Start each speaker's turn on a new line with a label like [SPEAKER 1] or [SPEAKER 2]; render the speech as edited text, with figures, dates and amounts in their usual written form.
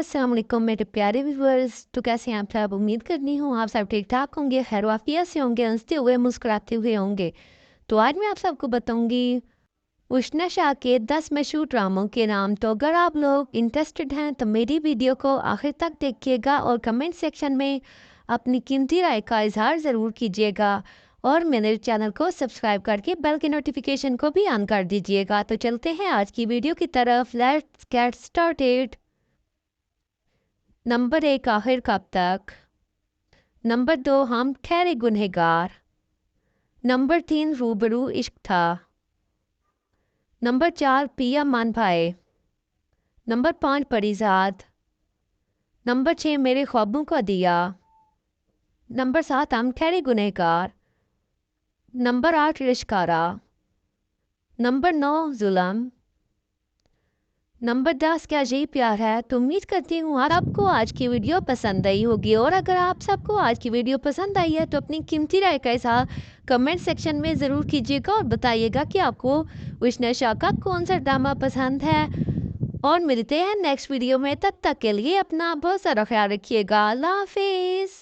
[SPEAKER 1] अस्सलाम वालेकुम मेरे प्यारे व्यूअर्स। तो कैसे हैं आप सब? उम्मीद करनी हूँ आप सब ठीक ठाक होंगे, खैर वाफियत से होंगे, हंसते हुए मुस्कुराते हुए होंगे। तो आज मैं आप सबको बताऊंगी उष्णा शाह के 10 मशहूर ड्रामों के नाम। तो अगर आप लोग इंटरेस्टेड हैं तो मेरी वीडियो को आखिर तक देखिएगा और कमेंट सेक्शन में अपनी कीमती राय का इजहार ज़रूर कीजिएगा और मेरे चैनल को सब्सक्राइब करके बेल की नोटिफिकेशन को भी ऑन कर दीजिएगा। तो चलते हैं आज की वीडियो की तरफ। Let's get started. नंबर 1, आखिर कब तक। नंबर 2, हम ठहरे गुनहगार। नंबर 3, रूबरू इश्क था। नंबर 4, पिया मान भाई। नंबर 5, परिजाद। नंबर 6, मेरे ख्वाबों का दिया। नंबर 7, हम ठहरे गुनहगार। नंबर 8, रिश्कारा। नंबर 9, जुल्म। नंबर 10, क्या यही प्यार है। तो उम्मीद करती हूँ आप सबको आज की वीडियो पसंद आई होगी, और अगर आप सबको आज की वीडियो पसंद आई है तो अपनी कीमती राय का इज़हार कमेंट सेक्शन में ज़रूर कीजिएगा और बताइएगा कि आपको उष्णा शाह का कौन सा ड्रामा पसंद है। और मिलते हैं नेक्स्ट वीडियो में, तब तक के लिए अपना बहुत सारा ख्याल रखिएगा। अल्लाह हाफिज़।